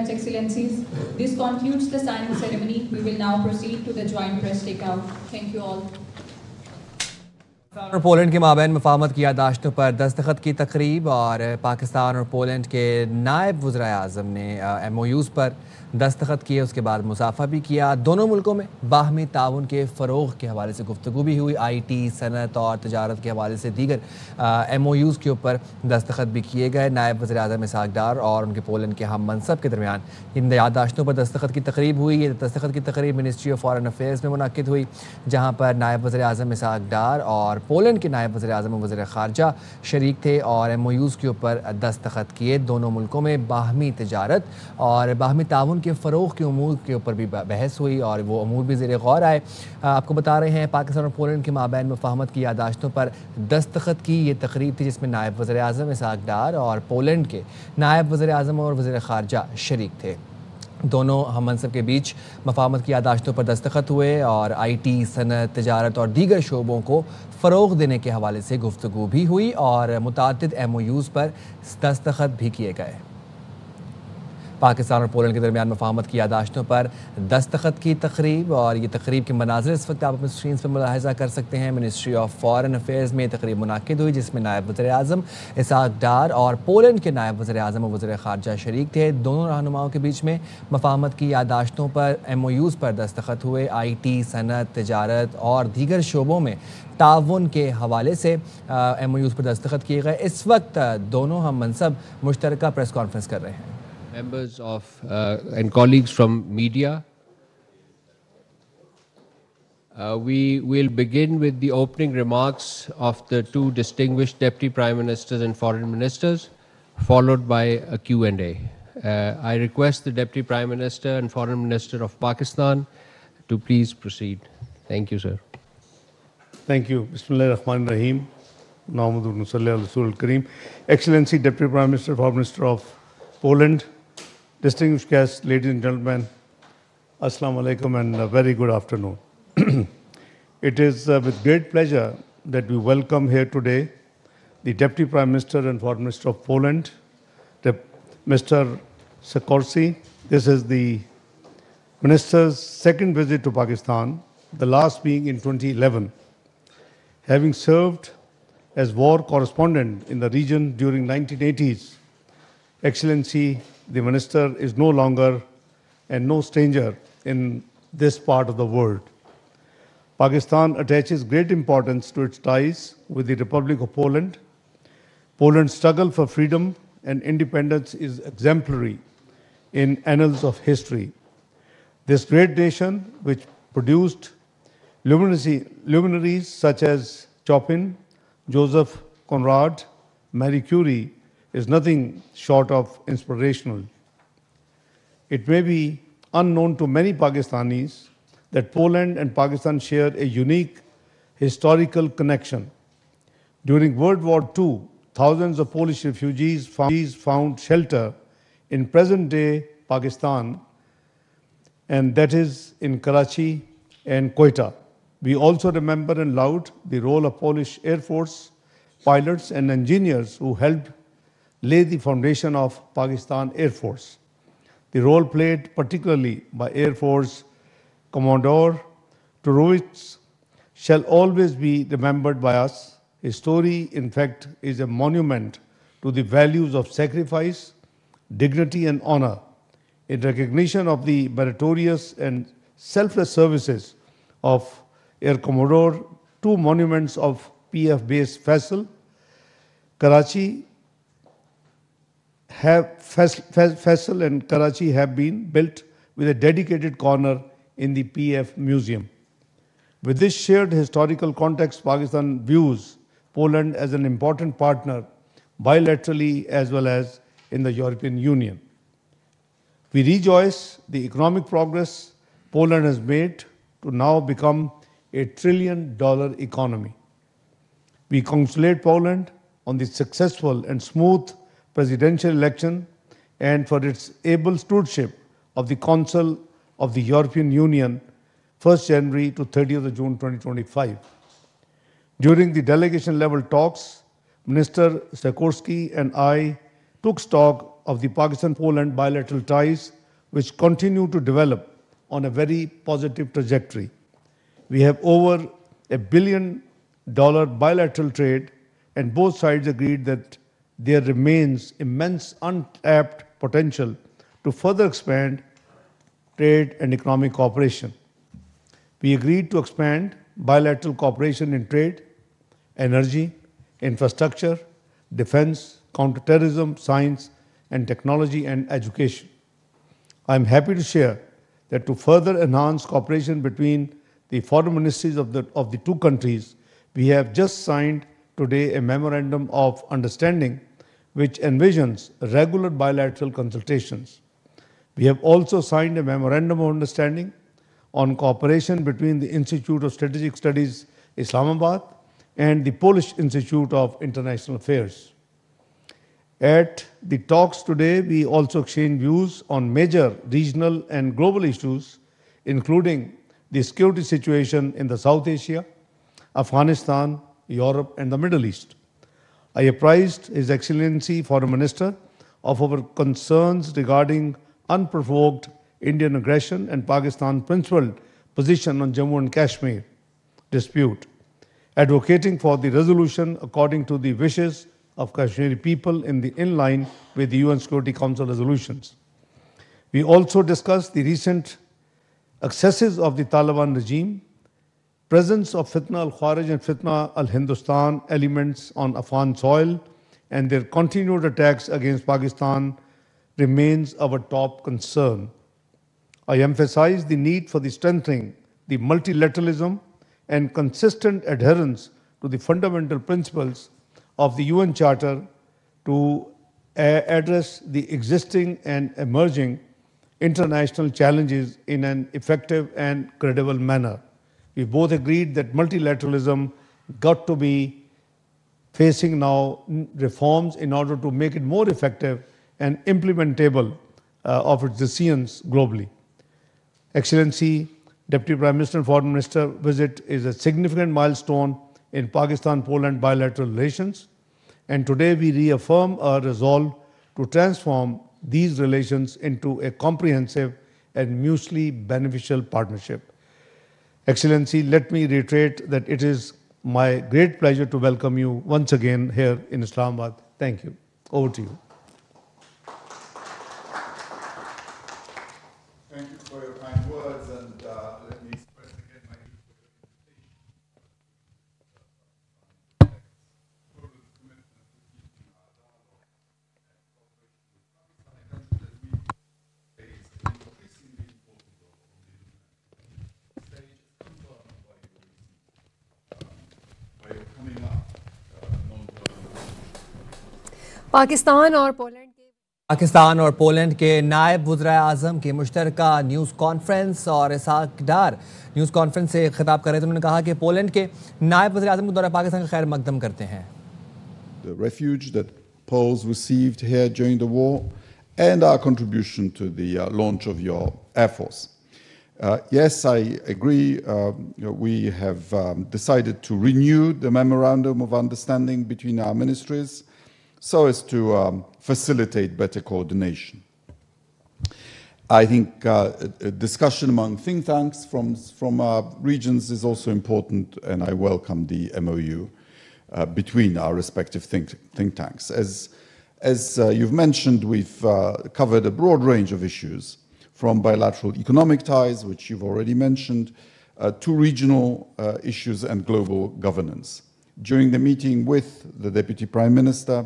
much, Excellencies. This concludes the signing ceremony. We will now proceed to the joint press takeout. Thank you all. और Poland के माबैन मुफाहमत की यादाश्तों पर दस्तखत की तकरीब और पाकिस्तान और पोलैंड के नायब वज़ीर-ए-आज़म ने MOUs पर दस्तखत किए, उसके बाद मुसाफा भी किया। दोनों मुल्कों में बाहमी ताउन के फ़रोग़ के हवाले से गुफ्तगू भी हुई। IT, सनत और तजारत के हवाले से दीगर MOUs के ऊपर दस्तखत भी किए गए। नायब वज़ीर-ए-आज़म इसहाक़ डार और उनके पोलैंड के हम मनसब के दरमियान इन यादाश्तों पर दस्तखत की तकरीब हुई। ये दस्तखत की तकरीब मिनिस्ट्री ऑफ फॉरेन अफेयर्स में मुनक़िद हुई, जहाँ पर नायब वज़ीर-ए-आज़म इसहाक़ डार और पोलैंड के नायब वज़ीर-ए-आज़म और वज़ीर ख़ारजा शरीक थे और MOUs के ऊपर दस्तखत किए। दोनों मुल्कों में बाहमी तजारत और बाहमी ताउन के फ़रोग़ के उमूर के ऊपर भी बहस हुई और वो उमूर भी ज़ेर गौर आए। आपको बता रहे हैं, पाकिस्तान और पोलैंड के माबैन मुफाहमत की यादाश्तों पर दस्तखत की ये तकरीब थी, जिसमें नायब वज़ीर-ए-आज़म इसहाक़ डार और पोलैंड के नायब वज़ीर-ए-आज़म और वज़ीर ख़ारजा शरीक थे। दोनों हम मनसब के बीच मुफाहमत की यादाश्तों पर दस्तखत हुए और IT, सनत, तजारत और दीगर शोबों को फ़रोग़ देने के हवाले से गुफ्तगू भी हुई और मुताद्दिद MOUs पर दस्तखत भी किए गए। पाकिस्तान और पोलैंड के दरमियान मुफाहमत की यादाश्तों पर दस्तखत की तकरीब और ये तकरीब के मनाज़िर इस वक्त आप अपनी स्क्रीन पर मुलाहिज़ा कर सकते हैं। मिनिस्ट्री ऑफ फॉरेन अफेयर्स में तकरीब मुनक़िद हुई, जिसमें नायब वज़ीर-ए-आज़म इसहाक़ डार और पोलैंड के नायब वज़ीर-ए-आज़म और वज़ीर ख़ारजा शरीक थे। दोनों रहनुमाओं के बीच में मुफाहमत की यादाश्तों पर MOUs पर दस्तखत हुए। IT, सनत, तजारत और दीगर शोबों में ताउन के हवाले से MOUs पर दस्तखत किए गए। इस वक्त दोनों हम मनसब मुश्तरका प्रेस कॉन्फ्रेंस कर रहे हैं। Members of and colleagues from media, we will begin with the opening remarks of the two distinguished Deputy Prime Ministers and Foreign Ministers, followed by a Q&A. I request the Deputy Prime Minister and Foreign Minister of Pakistan to please proceed. Thank you, sir. Thank you. Bismillahirrahmanirrahim. Nahmaduhu wa nusalli ala Rasulil Kareem. Excellency Deputy Prime Minister, Foreign Minister of Poland, distinguished guests, ladies and gentlemen, Assalamu alaikum and a very good afternoon. It is with great pleasure that we welcome here today the Deputy Prime Minister and Foreign Minister of Poland, Mr. Sikorski. This is the Minister's second visit to Pakistan, the last being in 2011. Having served as war correspondent in the region during 1980s, Excellency, the Minister is no longer and no stranger in this part of the world. Pakistan attaches great importance to its ties with the Republic of Poland. Poland's struggle for freedom and independence is exemplary in annals of history. This great nation, which produced luminaries such as Chopin, Joseph Conrad, Marie Curie, is nothing short of inspirational. It may be unknown to many Pakistanis that Poland and Pakistan share a unique historical connection. During World War II, thousands of Polish refugees found shelter in present-day Pakistan, and that is in Karachi and Quetta. We also remember and laud the role of Polish Air Force pilots and engineers who helped lay the foundation of Pakistan Air Force. The role played particularly by Air Force Commodore Turowitz shall always be remembered by us. His story, in fact, is a monument to the values of sacrifice, dignity and honor. In recognition of the meritorious and selfless services of Air Commodore, two monuments of PF base Faisal, Karachi Faisal and Karachi have been built with a dedicated corner in the PF Museum. With this shared historical context, Pakistan views Poland as an important partner bilaterally as well as in the European Union. We rejoice the economic progress Poland has made to now become a $1 trillion economy. We congratulate Poland on the successful and smooth presidential election and for its able stewardship of the Council of the European Union 1st January to 30th of June 2025. During the delegation level talks, Minister Sikorski and I took stock of the Pakistan-Poland bilateral ties, which continue to develop on a very positive trajectory. We have over $1 billion bilateral trade, and both sides agreed that there remains immense untapped potential to further expand trade and economic cooperation. We agreed to expand bilateral cooperation in trade, energy, infrastructure, defense, counterterrorism, science and technology, and education. I am happy to share that to further enhance cooperation between the foreign ministries of the two countries, we have just signed today a memorandum of understanding which envisions regular bilateral consultations. We have also signed a memorandum of understanding on cooperation between the Institute of Strategic Studies, Islamabad, and the Polish Institute of International Affairs. At the talks today, we also exchanged views on major regional and global issues, including the security situation in the South Asia, Afghanistan, Europe, and the Middle East. I apprised His Excellency Foreign Minister of our concerns regarding unprovoked Indian aggression and Pakistan's principled position on Jammu and Kashmir dispute, advocating for the resolution according to the wishes of Kashmiri people in line with the UN Security Council resolutions. We also discussed the recent excesses of the Taliban regime, presence of Fitna al-Kharij and Fitna al-Hindustan elements on Afghan soil, and their continued attacks against Pakistan remains our top concern. I emphasize the need for the strengthening the multilateralism and consistent adherence to the fundamental principles of the UN Charter to address the existing and emerging international challenges in an effective and credible manner. We both agreed that multilateralism got to be facing now reforms in order to make it more effective and implementable of its decisions globally. Excellency, Deputy Prime Minister and Foreign Minister visit is a significant milestone in Pakistan-Poland bilateral relations, and today we reaffirm our resolve to transform these relations into a comprehensive and mutually beneficial partnership. Excellency, let me reiterate that it is my great pleasure to welcome you once again here in Islamabad. Thank you. Over to you. Thank you for your kind words, and let me express again my total commitment to keeping our dialogue and cooperation with Pakistan, a country that we plays an increasingly important role on the international stage, as confirmed by your coming up non-violent. Pakistan और Poland के नायब वज़ीर आज़म की मुश्तरका news conference और इसहाक डार news conference से खिताब कर रहे थे। उन्होंने कहा कि पोलैंड के नायब वज़ीर आज़म के दौरा पाकिस्तान का खैर मकदम करते हैं। The refuge that Poles received here during the war and our contribution to the launch of your Air Force. Yes, I agree. We have decided to renew the Memorandum of Understanding between our ministries so as to facilitate better coordination. I think a discussion among think tanks from our regions is also important, and I welcome the MOU between our respective think tanks. As you've mentioned, we've covered a broad range of issues, from bilateral economic ties, which you've already mentioned, to regional issues and global governance. During the meeting with the Deputy Prime Minister,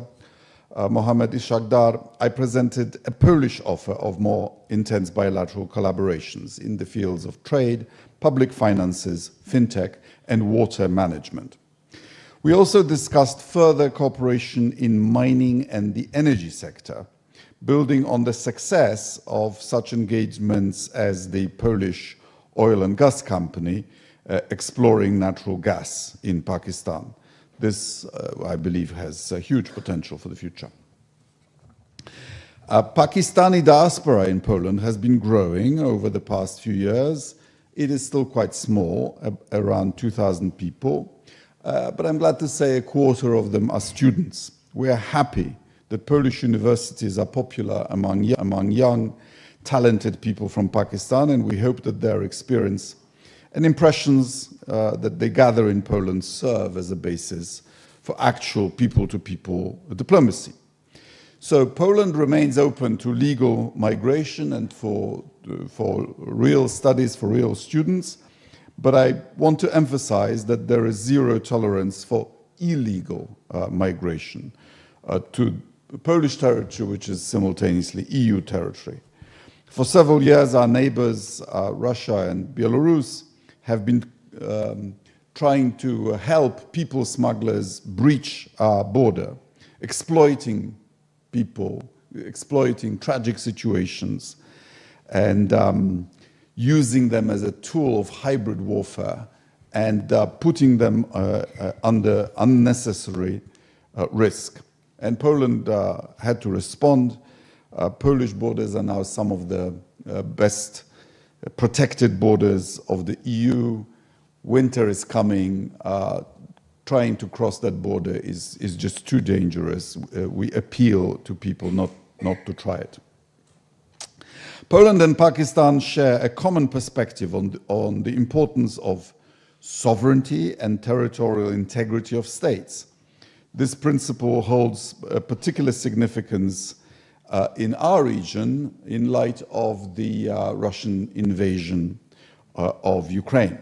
Mohamed Ishaqdar, I presented a Polish offer of more intense bilateral collaborations in the fields of trade, public finances, fintech, and water management. We also discussed further cooperation in mining and the energy sector, building on the success of such engagements as the Polish oil and gas company exploring natural gas in Pakistan. This, I believe, has a huge potential for the future. Pakistani diaspora in Poland has been growing over the past few years. It is still quite small, around 2,000 people, but I'm glad to say a quarter of them are students. We are happy that Polish universities are popular among young, talented people from Pakistan, and we hope that their experience and impressions that they gather in Poland serve as a basis for actual people-to-people diplomacy. So Poland remains open to legal migration and for real studies for real students, but I want to emphasize that there is zero tolerance for illegal migration to Polish territory, which is simultaneously EU territory. For several years, our neighbors, Russia and Belarus, have been trying to help people smugglers breach our border, exploiting people, exploiting tragic situations, and using them as a tool of hybrid warfare and putting them under unnecessary risk. And Poland had to respond. Polish borders are now some of the best protected borders of the EU. Winter is coming. Trying to cross that border is just too dangerous. We appeal to people not to try it. Poland and Pakistan share a common perspective on the importance of sovereignty and territorial integrity of states. This principle holds a particular significance in our region in light of the Russian invasion of Ukraine.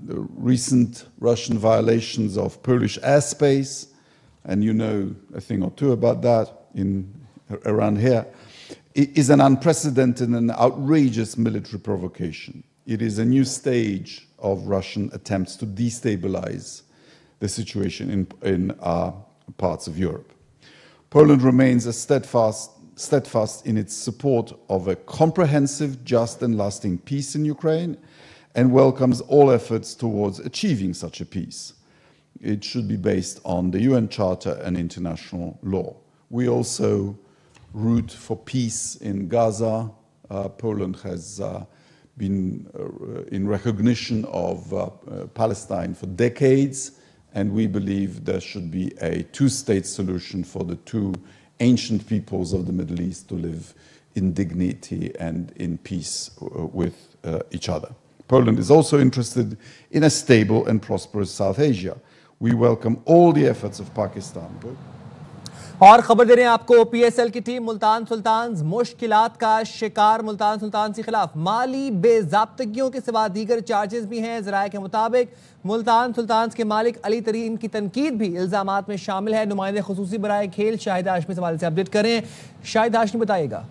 The recent Russian violations of Polish airspace, and you know a thing or two about that around here, is an unprecedented and outrageous military provocation. It is a new stage of Russian attempts to destabilize the situation in parts of Europe. Poland remains steadfast in its support of a comprehensive, just and lasting peace in Ukraine, and welcomes all efforts towards achieving such a peace. It should be based on the UN Charter and international law. We also root for peace in Gaza. Poland has been in recognition of Palestine for decades, and we believe there should be a two-state solution for the two ancient peoples of the Middle East to live in dignity and in peace with each other. Poland is also interested in a stable and prosperous South Asia. We welcome all the efforts of Pakistan. और खबर दे रहे हैं आपको, PSL की team Multan Sultan मुश्किलात का शिकार। मुल्तान सुल्तान के खिलाफ माली बेजाब्तगियों के सिवा दीगर चार्जेस भी हैं। ज़राए के मुताबिक मुल्तान सुल्तान के मालिक अली तरीन की तनकीद भी इल्ज़ामात में शामिल है। नुमाइंदे खुसूसी बराए खेल शाहिद हाशमी सवाल से अपडेट करें। शाहिद हाशमी बताइएगा।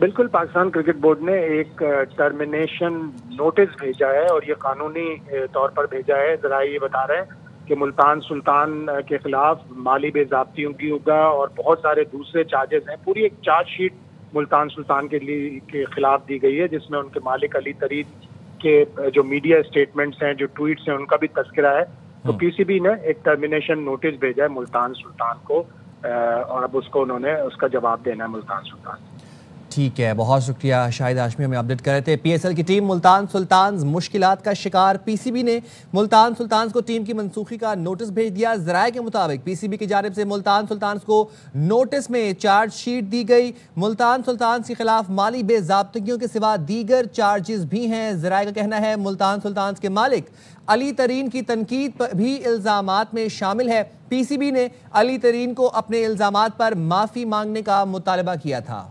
बिल्कुल, पाकिस्तान क्रिकेट बोर्ड ने एक टर्मिनेशन नोटिस भेजा है और ये कानूनी तौर पर भेजा है। जरा ये बता रहे हैं कि मुल्तान सुल्तान के खिलाफ माली बेजाब्तियों की होगा और बहुत सारे दूसरे चार्जेस हैं। पूरी एक चार्जशीट मुल्तान सुल्तान के खिलाफ दी गई है, जिसमें उनके मालिक अली तरीन के जो मीडिया स्टेटमेंट्स हैं, जो ट्वीट्स हैं, उनका भी तस्करा है। तो पीसीबी ने एक टर्मिनेशन नोटिस भेजा है मुल्तान सुल्तान को और अब उन्होंने उसका जवाब देना है मुल्तान सुल्तान। ठीक है, बहुत शुक्रिया शाहिद हाशमी, हमें अपडेट कर रहे थे। पीएसएल की टीम मुल्तान सुल्तान मुश्किलात का शिकार। पीसीबी ने मुल्तान सुल्तान को टीम की मनसूखी का नोटिस भेज दिया। ज़राए के मुताबिक पीसीबी की जानिब से मुल्तान सुल्तान को नोटिस में चार्जशीट दी गई। मुल्तान सुल्तान के खिलाफ माली बेजाब्तगियों के सिवा दीगर चार्जेस भी हैं। ज़राए का कहना है मुल्तान सुल्तान के मालिक अली तरीन की तनकीद भी इल्ज़ामात में शामिल है। पीसीबी ने अली तरीन को अपने इल्ज़ामात पर माफ़ी मांगने का मुतालबा किया था।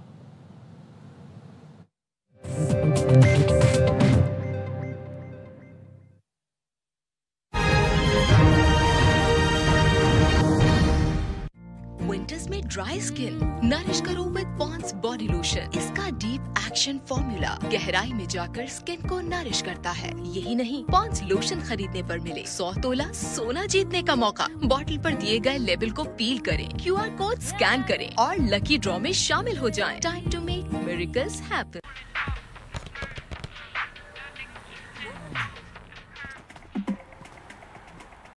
विंटर्स में ड्राई स्किन नरिश करो विद पॉन्ड्स बॉडी लोशन। इसका डीप एक्शन फॉर्मूला गहराई में जाकर स्किन को नरिश करता है। यही नहीं, पॉन्ड्स लोशन खरीदने पर मिले 100 तोला सोना जीतने का मौका। बॉटल पर दिए गए लेबल को पील करें, क्यूआर कोड स्कैन करें और लकी ड्रॉ में शामिल हो जाएं। Time to make miracles happen.